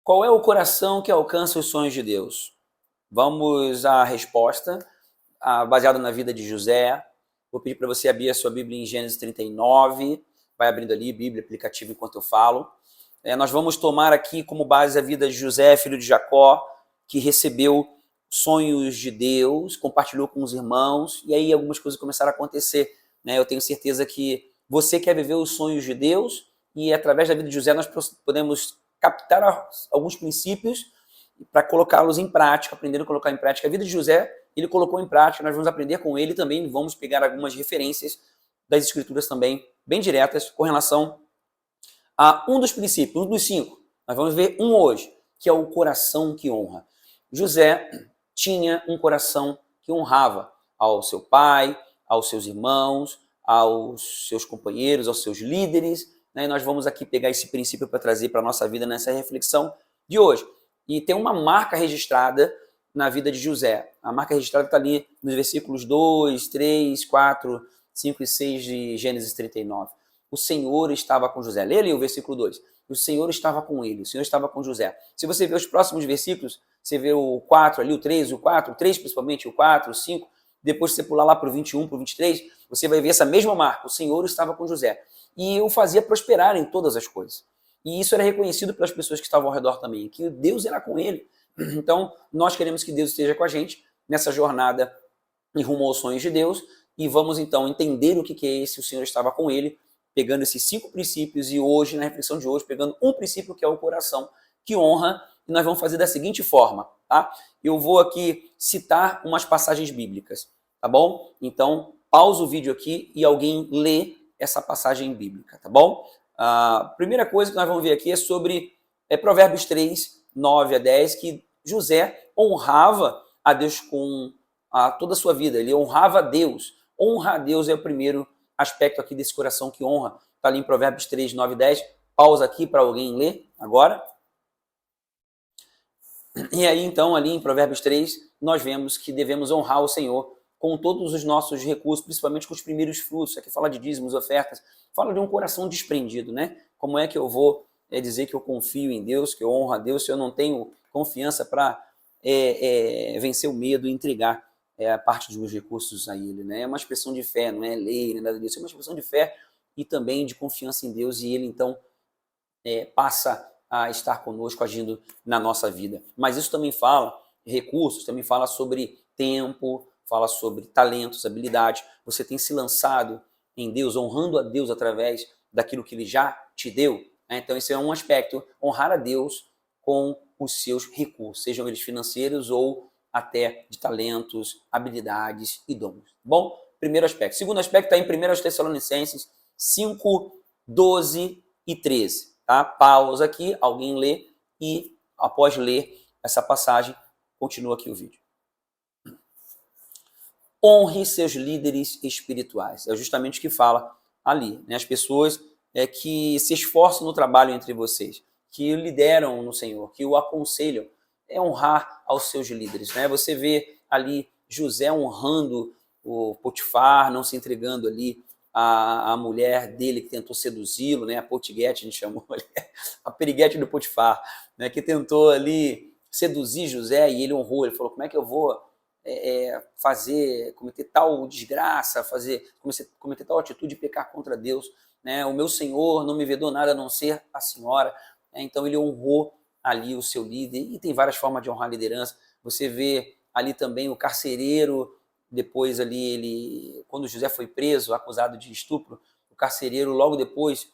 Qual é o coração que alcança os sonhos de Deus? Vamos à resposta, baseada na vida de José. Vou pedir para você abrir a sua Bíblia em Gênesis 39. Vai abrindo ali, Bíblia, aplicativo, enquanto eu falo. Nós vamos tomar aqui como base a vida de José, filho de Jacó, que recebeu sonhos de Deus, compartilhou com os irmãos, e aí algumas coisas começaram a acontecer. Eu tenho certeza que você quer viver os sonhos de Deus, e através da vida de José nós podemos captar alguns princípios para colocá-los em prática, aprender a colocar em prática. A vida de José, ele colocou em prática, nós vamos aprender com ele também, vamos pegar algumas referências das escrituras também, bem diretas, com relação a um dos princípios, um dos 5. Nós vamos ver um hoje, que é o coração que honra. José tinha um coração que honrava ao seu pai, aos seus irmãos, aos seus companheiros, aos seus líderes, e nós vamos aqui pegar esse princípio para trazer para a nossa vida nessa reflexão de hoje. E tem uma marca registrada na vida de José. A marca registrada está ali nos versículos 2, 3, 4, 5 e 6 de Gênesis 39. O Senhor estava com José. Lê ali o versículo 2. O Senhor estava com ele, o Senhor estava com José. Se você ver os próximos versículos, você vê o 4 ali, o 3, o 4, o 3 principalmente, o 4, o 5, depois você pular lá para o 21, para o 23, você vai ver essa mesma marca. O Senhor estava com José. E o fazia prosperar em todas as coisas. E isso era reconhecido pelas pessoas que estavam ao redor também, que Deus era com ele. Então, nós queremos que Deus esteja com a gente nessa jornada em rumo aos sonhos de Deus, e vamos então entender o que é esse, o Senhor estava com ele, pegando esses 5 princípios, e hoje, na reflexão de hoje, pegando um princípio que é o coração, que honra, e nós vamos fazer da seguinte forma, tá? Eu vou aqui citar umas passagens bíblicas, tá bom? Então, pausa o vídeo aqui e alguém lê essa passagem bíblica, tá bom? A primeira coisa que nós vamos ver aqui é sobre Provérbios 3, 9 a 10, que José honrava a Deus com toda a sua vida, ele honrava a Deus. Honra a Deus é o primeiro aspecto aqui desse coração que honra. Está ali em Provérbios 3, 9 e 10. Pausa aqui para alguém ler agora. E aí, então, ali em Provérbios 3, nós vemos que devemos honrar o Senhor com todos os nossos recursos, principalmente com os primeiros frutos. Aqui fala de dízimos, ofertas, fala de um coração desprendido, né? Como é que eu vou dizer que eu confio em Deus, que eu honro a Deus, se eu não tenho confiança para vencer o medo e entregar a parte dos meus recursos a Ele, né? É uma expressão de fé, não é lei, nem nada disso, é uma expressão de fé e também de confiança em Deus, e Ele, então, passa a estar conosco, agindo na nossa vida. Mas isso também fala recursos, também fala sobre tempo, fala sobre talentos, habilidade. Você tem se lançado em Deus, honrando a Deus através daquilo que Ele já te deu, né? Então esse é um aspecto, honrar a Deus com os seus recursos, sejam eles financeiros ou até de talentos, habilidades e dons. Bom, primeiro aspecto. Segundo aspecto está em 1 Tessalonicenses 5, 12 e 13. Tá? Pausa aqui, alguém lê, e após ler essa passagem, continua aqui o vídeo. Honre seus líderes espirituais. É justamente o que fala ali, né? As pessoas que se esforçam no trabalho entre vocês, que lideram no Senhor, que o aconselham, honrar aos seus líderes, né? Você vê ali José honrando o Potifar, não se entregando ali a mulher dele que tentou seduzi-lo, né? A Potiguete, a gente chamou ali, a periguete do Potifar, né? Que tentou ali seduzir José, e ele honrou, ele falou, como é que eu vou cometer tal desgraça, cometer tal atitude de pecar contra Deus, né? O meu Senhor não me vedou nada a não ser a senhora, né? Então ele honrou ali o seu líder, e tem várias formas de honrar a liderança. Você vê ali também o carcereiro, depois ali, quando José foi preso, acusado de estupro, o carcereiro logo depois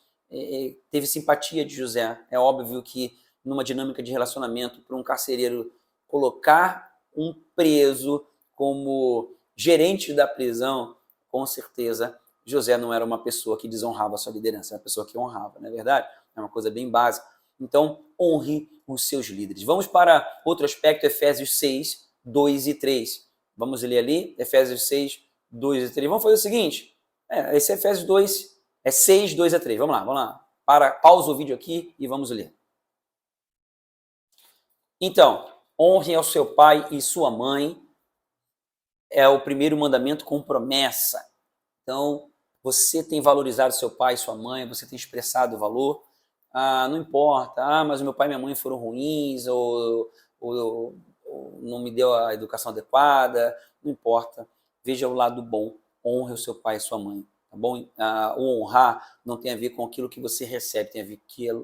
teve simpatia de José. É óbvio que numa dinâmica de relacionamento, para um carcereiro colocar um preso como gerente da prisão, com certeza José não era uma pessoa que desonrava a sua liderança, era uma pessoa que honrava, não é verdade? É uma coisa bem básica. Então, honre os seus líderes. Vamos para outro aspecto, Efésios 6, 2 e 3. Vamos ler ali, Efésios 6, 2 e 3. Vamos fazer o seguinte, esse Efésios 2, 6, 2 a 3. Vamos lá. Pausa o vídeo aqui e vamos ler. Então, honre ao seu pai e sua mãe, é o primeiro mandamento com promessa. Então, você tem valorizado seu pai e sua mãe, você tem expressado o valor. não importa, mas o meu pai e minha mãe foram ruins, ou não me deu a educação adequada, não importa. Veja o lado bom, honre o seu pai e sua mãe, tá bom? O honrar não tem a ver com aquilo que você recebe,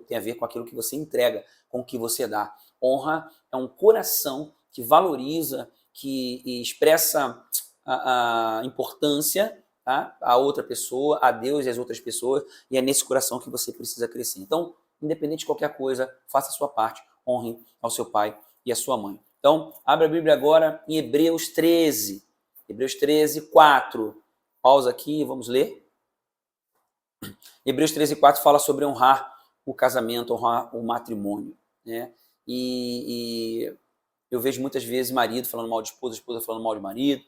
tem a ver com aquilo que você entrega, com o que você dá. Honra é um coração que valoriza, que expressa a importância, tá, a outra pessoa, a Deus e as outras pessoas, e é nesse coração que você precisa crescer. Então, independente de qualquer coisa, faça a sua parte, honre ao seu pai e à sua mãe. Então, abra a Bíblia agora em Hebreus 13. Hebreus 13, 4. Pausa aqui e vamos ler. Hebreus 13, 4 fala sobre honrar o casamento, honrar o matrimônio, né? E eu vejo muitas vezes marido falando mal de esposa, esposa falando mal de marido.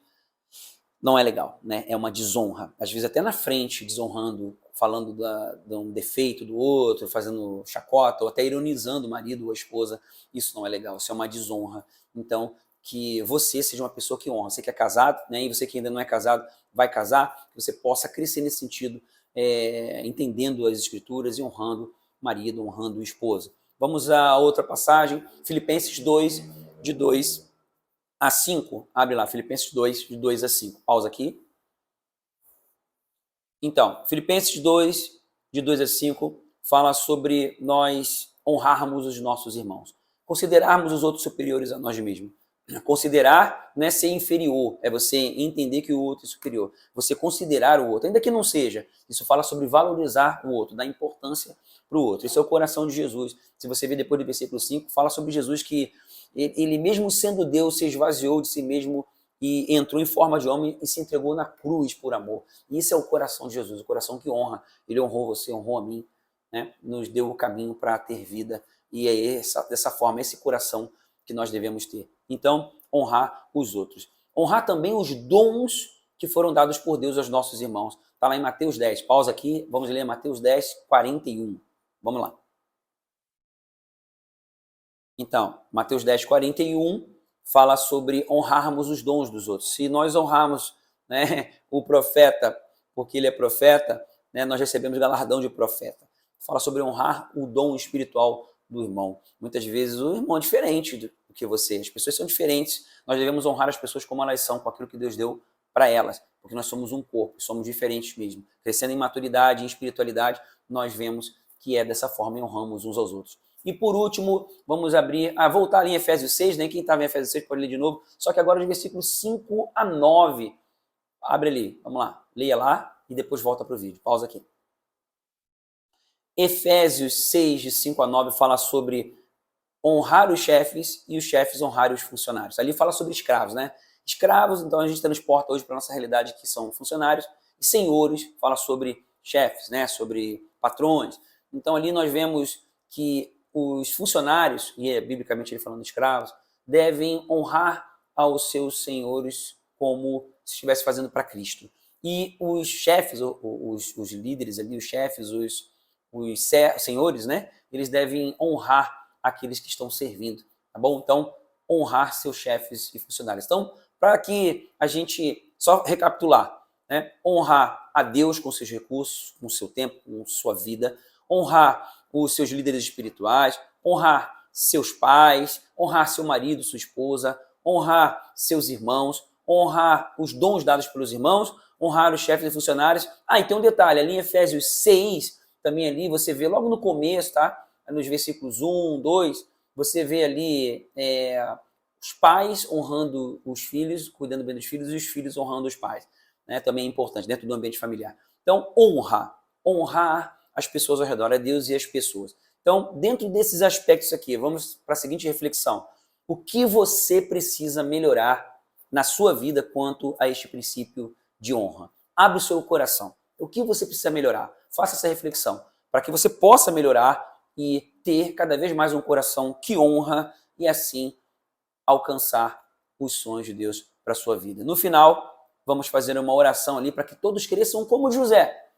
Não é legal, né? É uma desonra. Às vezes até na frente, desonrando, falando de um defeito do outro, fazendo chacota, ou até ironizando o marido ou a esposa. Isso não é legal, isso é uma desonra. Então, que você seja uma pessoa que honra. Você que é casado, né? E você que ainda não é casado, vai casar, que você possa crescer nesse sentido, entendendo as escrituras e honrando o marido, honrando a esposa. Vamos a outra passagem, Filipenses 2, de 2 a 5, abre lá, Filipenses 2, de 2 a 5. Pausa aqui. Então, Filipenses 2, de 2 a 5, fala sobre nós honrarmos os nossos irmãos. Considerarmos os outros superiores a nós mesmos. Considerar não é ser inferior, é você entender que o outro é superior. Você considerar o outro, ainda que não seja. Isso fala sobre valorizar o outro, dar importância para o outro. Esse é o coração de Jesus. Se você ver depois do versículo 5, fala sobre Jesus que ele mesmo sendo Deus, se esvaziou de si mesmo e entrou em forma de homem e se entregou na cruz por amor. E esse é o coração de Jesus, o coração que honra. Ele honrou você, honrou a mim, né? Nos deu o caminho para ter vida. E é dessa forma, esse coração que nós devemos ter. Então, honrar os outros. Honrar também os dons que foram dados por Deus aos nossos irmãos. Está lá em Mateus 10. Pausa aqui, vamos ler Mateus 10, 41. Vamos lá. Então, Mateus 10, 41 fala sobre honrarmos os dons dos outros. Se nós honrarmos, né, o profeta, porque ele é profeta, né, nós recebemos galardão de profeta. Fala sobre honrar o dom espiritual do irmão. Muitas vezes o irmão é diferente do que você. As pessoas são diferentes. Nós devemos honrar as pessoas como elas são, com aquilo que Deus deu para elas, porque nós somos um corpo, somos diferentes mesmo. Crescendo em maturidade, em espiritualidade, nós vemos que é dessa forma e honramos uns aos outros. E por último, vamos voltar ali em Efésios 6, né? Quem estava em Efésios 6 pode ler de novo, só que agora de versículos 5 a 9. Abre ali, vamos lá, leia lá e depois volta para o vídeo. Pausa aqui. Efésios 6, de 5 a 9, fala sobre honrar os chefes e os chefes honrarem os funcionários. Ali fala sobre escravos, né? Escravos, então a gente transporta hoje para a nossa realidade que são funcionários, e senhores fala sobre chefes, né? Sobre patrões. Então ali nós vemos que os funcionários, e é biblicamente ele falando de escravos, devem honrar aos seus senhores como se estivesse fazendo para Cristo. E os chefes, os líderes ali, os chefes, os senhores, né? Eles devem honrar aqueles que estão servindo, tá bom? Então, honrar seus chefes e funcionários. Então, para que a gente, só recapitular, né? Honrar a Deus com seus recursos, com seu tempo, com sua vida, honrar os seus líderes espirituais, honrar seus pais, honrar seu marido, sua esposa, honrar seus irmãos, honrar os dons dados pelos irmãos, honrar os chefes e funcionários. E tem um detalhe, ali em Efésios 6, também ali você vê logo no começo, tá? Nos versículos 1, 2, você vê ali os pais honrando os filhos, cuidando bem dos filhos, e os filhos honrando os pais. Né? Também é importante, dentro do ambiente familiar. Então, honrar as pessoas ao redor, a Deus e as pessoas. Então, dentro desses aspectos aqui, vamos para a seguinte reflexão. O que você precisa melhorar na sua vida quanto a este princípio de honra? Abre o seu coração. O que você precisa melhorar? Faça essa reflexão, para que você possa melhorar e ter cada vez mais um coração que honra e assim alcançar os sonhos de Deus para a sua vida. No final, vamos fazer uma oração ali para que todos cresçam como José,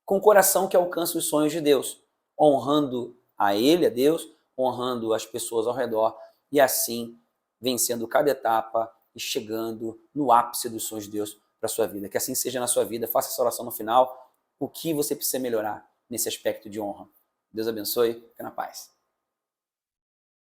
com o coração que alcança os sonhos de Deus, honrando a Ele, a Deus, honrando as pessoas ao redor e assim vencendo cada etapa e chegando no ápice dos sonhos de Deus para a sua vida. Que assim seja na sua vida. Faça essa oração no final. O que você precisa melhorar nesse aspecto de honra? Deus abençoe. Fica na paz.